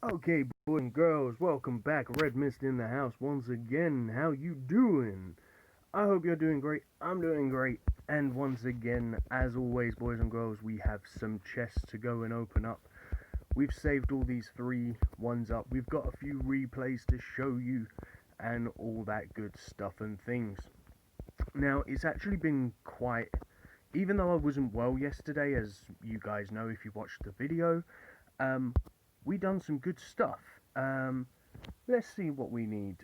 Okay, boys and girls, welcome back. Redmissed in the house once again. How you doing? I hope you're doing great. I'm doing great. And once again, as always, boys and girls, we have some chests to go and open up. We've saved all these three ones up. We've got a few replays to show you and all that good stuff and things. Now, it's actually been quite, even though I wasn't well yesterday, as you guys know if you watched the video, um, we done some good stuff. Um, let's see what we need.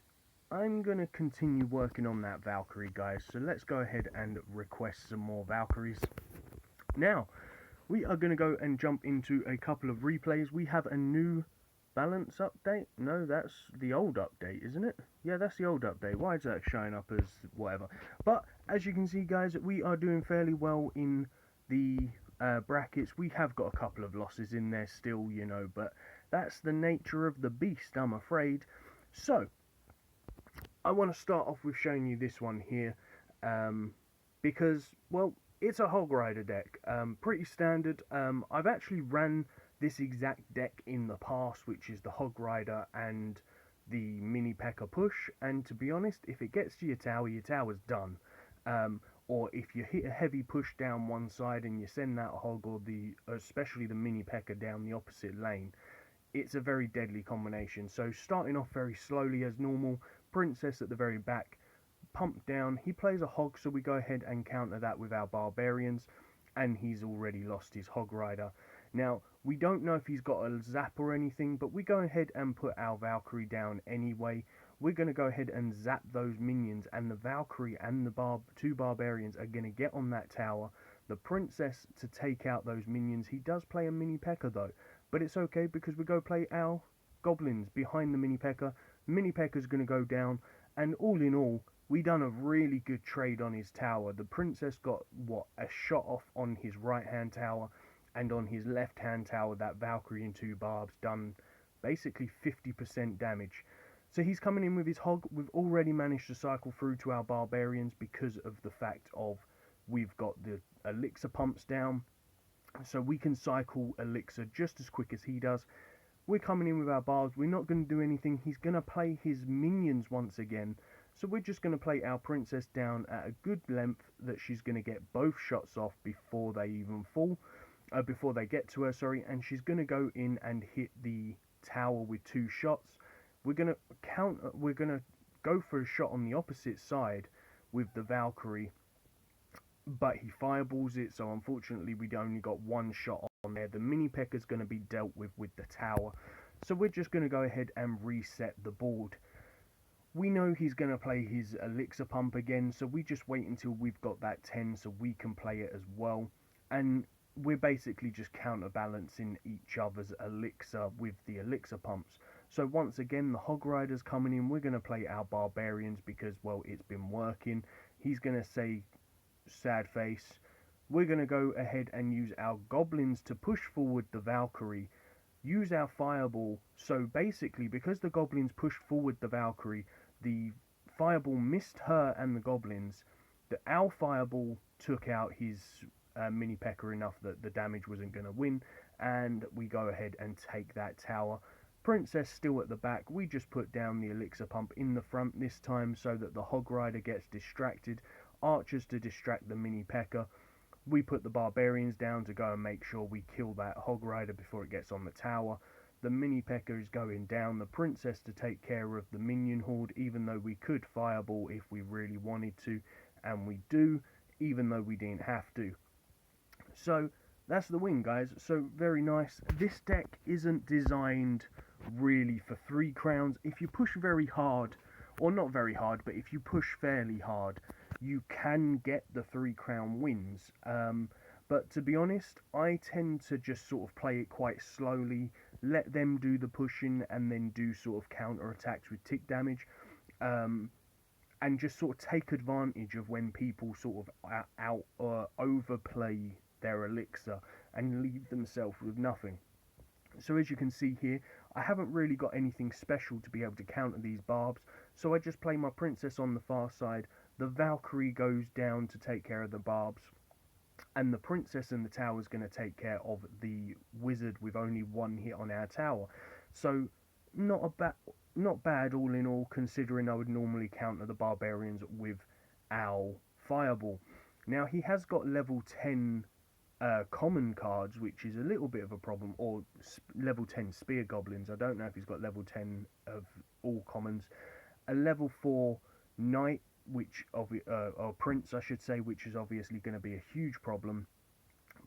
I'm going to continue working on that Valkyrie, guys, so let's go ahead and request some more Valkyries. Now, we are going to go and jump into a couple of replays. We have a new balance update. No, that's the old update, isn't it? Yeah, that's the old update. Why is that showing up as whatever? But, as you can see, guys, we are doing fairly well in the brackets. We have got a couple of losses in there still, but that's the nature of the beast, I'm afraid. So, I want to start off with showing you this one here, because, well, it's a Hog Rider deck, pretty standard. I've actually ran this exact deck in the past, which is the Hog Rider and the Mini P.E.K.K.A push, and to be honest, if it gets to your tower's done. Or if you hit a heavy push down one side and you send that Hog or especially the Mini P.E.K.K.A down the opposite lane, it's a very deadly combination. So starting off very slowly as normal, Princess at the very back, pump down, he plays a Hog, so we go ahead and counter that with our Barbarians, and he's already lost his Hog Rider. Now, we don't know if he's got a zap or anything, but we go ahead and put our Valkyrie down anyway. We're going to go ahead and zap those minions, and the Valkyrie and the two Barbarians are going to get on that tower. The Princess to take out those minions. He does play a Mini P.E.K.K.A though, but it's okay because we go play our Goblins behind the Mini P.E.K.K.A. Mini P.E.K.K.A's going to go down, and all in all, we done a really good trade on his tower. The Princess got, a shot off on his right-hand tower, and on his left-hand tower, that Valkyrie and two Barbs done basically 50% damage. So he's coming in with his Hog. We've already managed to cycle through to our Barbarians because of the fact of we've got the Elixir pumps down, so we can cycle Elixir just as quick as he does. We're coming in with our barbs. We're not going to do anything. He's going to play his minions once again. So we're just going to play our Princess down at a good length that she's going to get both shots off before they even fall. Before they get to her, sorry. And she's going to go in and hit the tower with two shots. We're going to we're going to go for a shot on the opposite side with the Valkyrie, but he fireballs it, so unfortunately we only got one shot on there. The Mini P.E.K.K.A is going to be dealt with the tower, so we're just going to go ahead and reset the board. We know he's going to play his Elixir pump again, so we just wait until we've got that 10 so we can play it as well, and we're basically just counterbalancing each other's Elixir with the Elixir pumps. So once again, the Hog Rider's coming in. We're going to play our Barbarians because, well, it's been working. He's going to say sad face. We're going to go ahead and use our Goblins to push forward the Valkyrie. Use our Fireball. So basically, because the Goblins pushed forward the Valkyrie, the Fireball missed her and the Goblins. Our Fireball took out his Mini P.E.K.K.A enough that the damage wasn't going to win, and we go ahead and take that tower. Princess still at the back. We just put down the Elixir pump in the front this time so that the Hog Rider gets distracted. Archers to distract the Mini P.E.K.K.A. We put the Barbarians down to go and make sure we kill that Hog Rider before it gets on the tower. The Mini P.E.K.K.A is going down. The Princess to take care of the minion horde, even though we could fireball if we really wanted to, and we do, even though we didn't have to. So that's the win, guys. So very nice. This deck isn't designed really for 3 crowns. If you push very hard, or not very hard, but if you push fairly hard, you can get the 3 crown wins. But to be honest, I tend to just sort of play it quite slowly, let them do the pushing, and then do sort of counter attacks with tick damage. And just sort of take advantage of when people sort of overplay their Elixir and leave themselves with nothing. So as you can see here, I haven't really got anything special to be able to counter these barbs, so I just play my Princess on the far side. The Valkyrie goes down to take care of the barbs, and the Princess in the tower is going to take care of the Wizard with only one hit on our tower. So not not bad all in all, considering I would normally counter the barbarians with our fireball. Now he has got level 10 common cards, which is a little bit of a problem, or level 10 spear goblins. I don't know if he's got level 10 of all commons. A level 4 knight, which or prince I should say, which is obviously going to be a huge problem.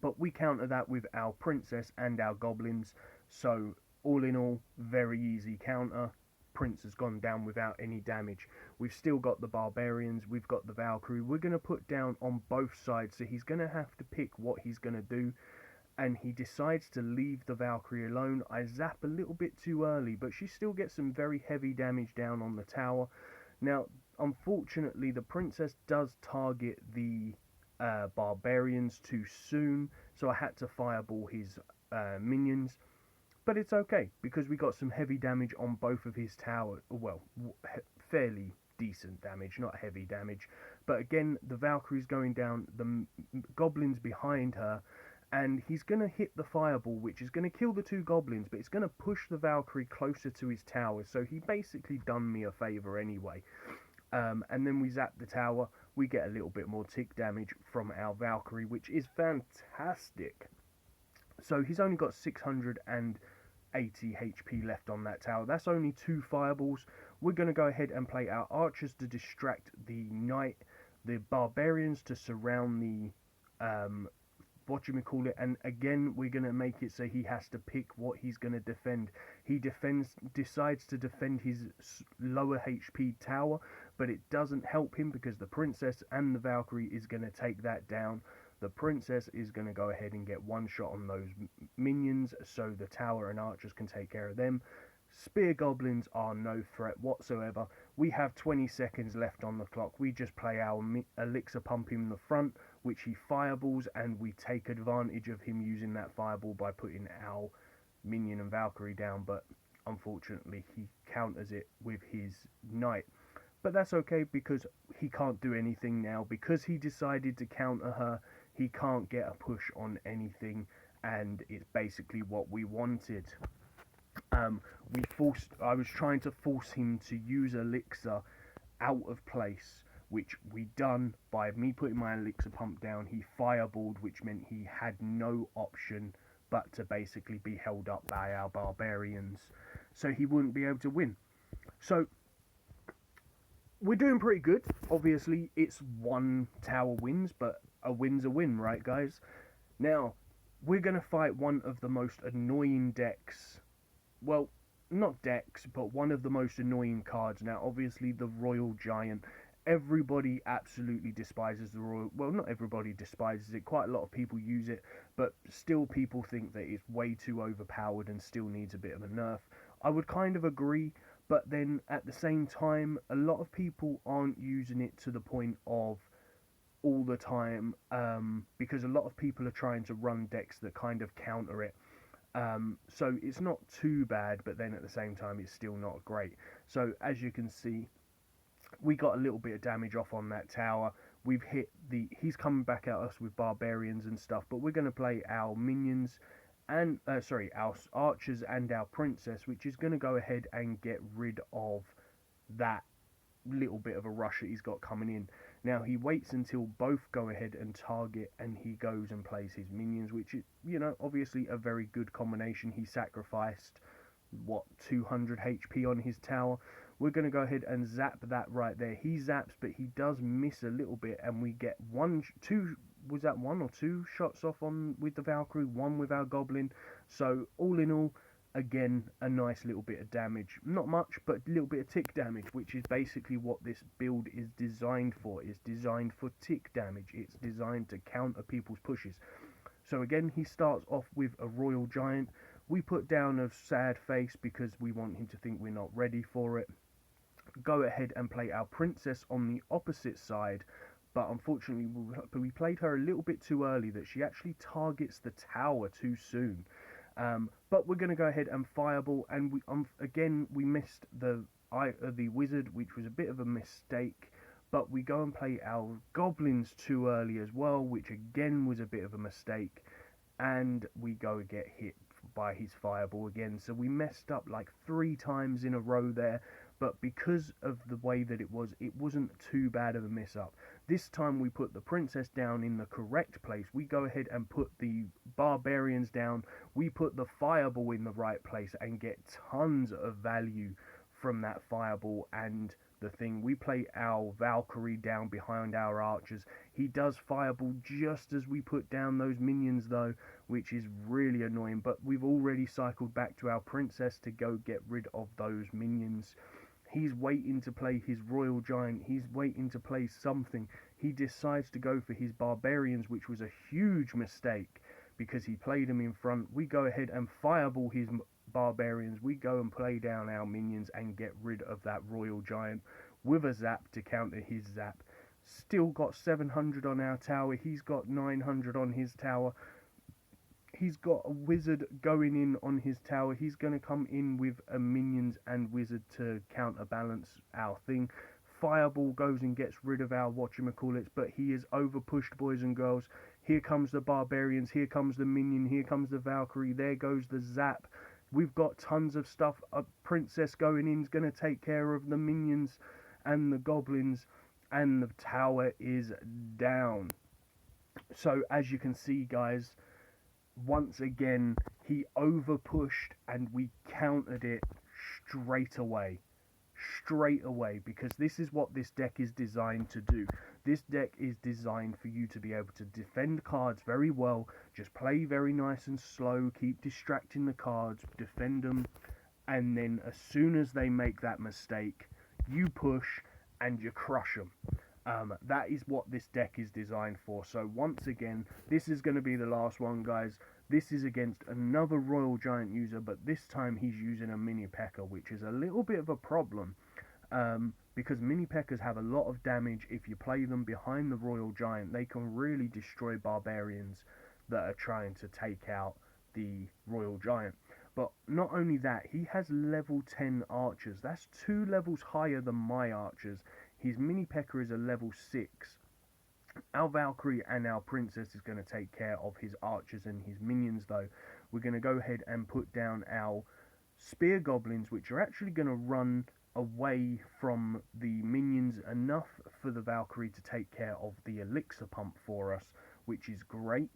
But we counter that with our princess and our goblins. So all in all, very easy counter. Prince has gone down without any damage. We've still got the barbarians, we've got the Valkyrie. We're going to put down on both sides, so he's going to have to pick what he's going to do. And he decides to leave the Valkyrie alone. I zap a little bit too early, but she still gets some very heavy damage down on the tower. Now, unfortunately, the princess does target the barbarians too soon, so I had to fireball his minions. But it's okay, because we got some heavy damage on both of his towers. Well, fairly decent damage, not heavy damage. But again, the Valkyrie's going down, the goblins behind her, and he's going to hit the fireball, which is going to kill the two goblins, but it's going to push the Valkyrie closer to his tower, so he basically done me a favour anyway. And then we zap the tower, we get a little bit more tick damage from our Valkyrie, which is fantastic. So he's only got 680 HP left on that tower. That's only 2 fireballs. We're going to go ahead and play our archers to distract the knight, the barbarians to surround the and again we're going to make it so he has to pick what he's going to defend. He decides to defend his lower HP tower, but it doesn't help him because the princess and the Valkyrie is going to take that down. The princess is going to go ahead and get one shot on those minions, so the tower and archers can take care of them. Spear goblins are no threat whatsoever. We have 20 seconds left on the clock. We just play our elixir pump in the front, which he fireballs, and we take advantage of him using that fireball by putting our minion and Valkyrie down, but unfortunately he counters it with his knight. But that's okay, because he can't do anything now. Because he decided to counter her, he can't get a push on anything, and it's basically what we wanted. I was trying to force him to use elixir out of place, which we done by me putting my elixir pump down. He fireballed, which meant he had no option but to basically be held up by our barbarians, so he wouldn't be able to win. So we're doing pretty good. Obviously, it's 1 tower wins, but a win's a win, right, guys? Now, we're going to fight one of the most annoying decks. Well, not decks, but one of the most annoying cards. Now, obviously, the Royal Giant. Everybody absolutely despises the Royal... Well, not everybody despises it. Quite a lot of people use it, but still people think that it's way too overpowered and still needs a bit of a nerf. I would kind of agree, but then at the same time, a lot of people aren't using it to the point of all the time, because a lot of people are trying to run decks that kind of counter it. So it's not too bad, but then at the same time it's still not great. So as you can see, we got a little bit of damage off on that tower. We've hit he's coming back at us with barbarians and stuff, but we're going to play our minions and our archers and our princess, which is going to go ahead and get rid of that little bit of a rush that he's got coming in. Now he waits until both go ahead and target, and he goes and plays his minions, which is, obviously a very good combination. He sacrificed 200 HP on his tower. We're going to go ahead and zap that right there. He zaps, but he does miss a little bit, and we get 1 or 2 shots off with the Valkyrie, 1 with our goblin. So all in all, again, a nice little bit of damage. Not much, but a little bit of tick damage, which is basically what this build is designed for. It's designed for tick damage. It's designed to counter people's pushes. So again, he starts off with a Royal Giant. We put down a sad face because we want him to think we're not ready for it. Go ahead and play our princess on the opposite side, but unfortunately we played her a little bit too early, that she actually targets the tower too soon. But we're going to go ahead and fireball, and we missed the wizard, which was a bit of a mistake. But we go and play our goblins too early as well, which again was a bit of a mistake, and we go get hit by his fireball again. So we messed up like 3 times in a row there, but because of the way that it wasn't too bad of a mess up. This time we put the princess down in the correct place. We go ahead and put the barbarians down. We put the fireball in the right place and get tons of value from that fireball and the thing. We play our Valkyrie down behind our archers. He does fireball just as we put down those minions though, which is really annoying, but we've already cycled back to our princess to go get rid of those minions. He's waiting to play his royal giant. He's waiting to play something. He decides to go for his barbarians, which was a huge mistake because he played them in front. We go ahead and fireball his barbarians. We go and play down our minions and get rid of that royal giant with a zap to counter his zap. Still got 700 on our tower. He's got 900 on his tower. He's got a wizard going in on his tower. He's going to come in with a minions and wizard to counterbalance our thing. Fireball goes and gets rid of our whatchamacallits, but he is over pushed, boys and girls. Here comes the barbarians. Here comes the minion. Here comes the Valkyrie. There goes the zap. We've got tons of stuff. A princess going in is going to take care of the minions and the goblins, and the tower is down. So as you can see, guys, once again he over pushed and we countered it straight away, because this is what this deck is designed to do. This deck is designed for you to be able to defend cards very well, just play very nice and slow, keep distracting the cards, defend them, and then as soon as they make that mistake, you push and you crush them. That is what this deck is designed for. So once again, this is going to be the last one, guys. This is against another Royal Giant user, but this time he's using a Mini P.E.K.K.A, which is a little bit of a problem, because Mini P.E.K.K.A s have a lot of damage. If you play them behind the Royal Giant, they can really destroy barbarians that are trying to take out the Royal Giant. But not only that, he has level 10 archers. That's 2 levels higher than my archers. His Mini P.E.K.K.A is a level 6. Our Valkyrie and our Princess is going to take care of his archers and his minions though. We're going to go ahead and put down our Spear Goblins, which are actually going to run away from the minions enough for the Valkyrie to take care of the Elixir Pump for us, which is great.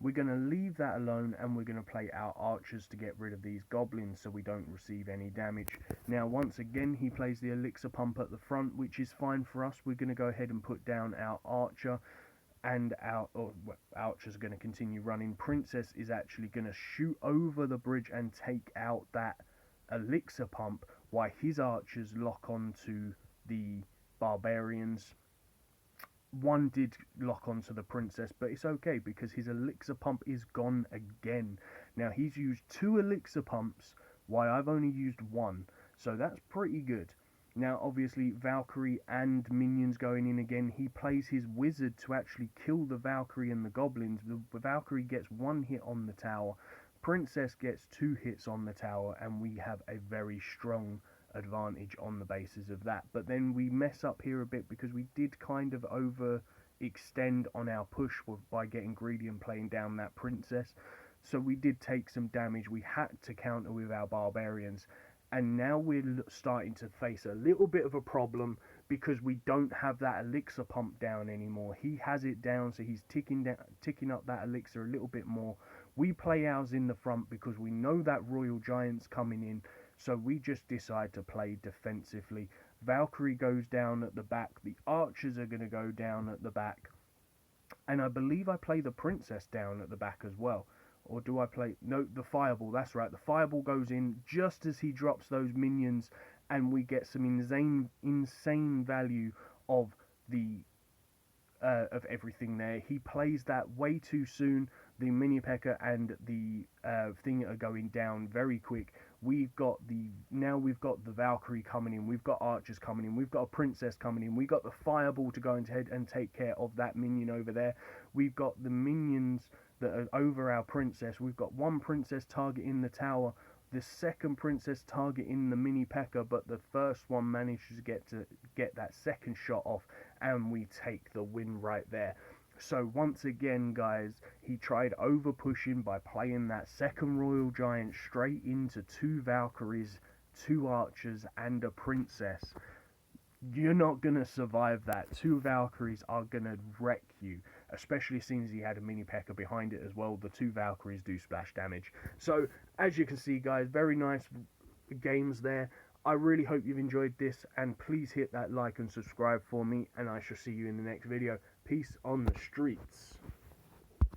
We're going to leave that alone and we're going to play our archers to get rid of these goblins so we don't receive any damage. Now once again he plays the Elixir Pump at the front, which is fine for us. We're going to go ahead and put down our archer, and our archers are going to continue running. Princess is actually going to shoot over the bridge and take out that Elixir Pump while his archers lock onto the barbarians. One did lock onto the Princess, but it's okay because his Elixir Pump is gone again. Now he's used 2 Elixir Pumps while I've only used 1, so that's pretty good. Now obviously Valkyrie and minions going in again. He plays his wizard to actually kill the Valkyrie and the goblins. The Valkyrie gets 1 hit on the tower, Princess gets 2 hits on the tower, and we have a very strong advantage on the basis of that. But then we mess up here a bit because we did kind of overextend on our push by getting greedy and playing down that Princess, so we did take some damage. We had to counter with our barbarians, and now we're starting to face a little bit of a problem because we don't have that Elixir Pump down anymore. He has it down, so he's ticking up that elixir a little bit more. We play ours in the front because we know that Royal Giant's coming in, so we just decide to play defensively. Valkyrie goes down at the back, the archers are going to go down at the back, and I believe I play the Princess down at the back as well. Or do I play... No, the Fireball, that's right. The Fireball goes in just as he drops those minions, and we get some insane value of the of everything there. He plays that way too soon. The Mini P.E.K.K.A and the thing are going down very quick. We've got the Valkyrie coming in, we've got archers coming in, we've got a Princess coming in, we've got the Fireball to go ahead and take care of that minion over there. We've got the minions that are over our Princess. We've got 1 Princess targeting the tower, the 2nd Princess targeting the Mini P.E.K.K.A, but the first one manages to get that 2nd shot off, and we take the win right there. So once again, guys, he tried over pushing by playing that second Royal Giant straight into 2 Valkyries, 2 Archers, and a Princess. You're not gonna survive that. 2 Valkyries are gonna wreck you, especially since he had a mini P.E.K.K.A behind it as well. The 2 Valkyries do splash damage. So as you can see, guys, very nice games there. I really hope you've enjoyed this, and please hit that like and subscribe for me, and I shall see you in the next video. Peace on the streets.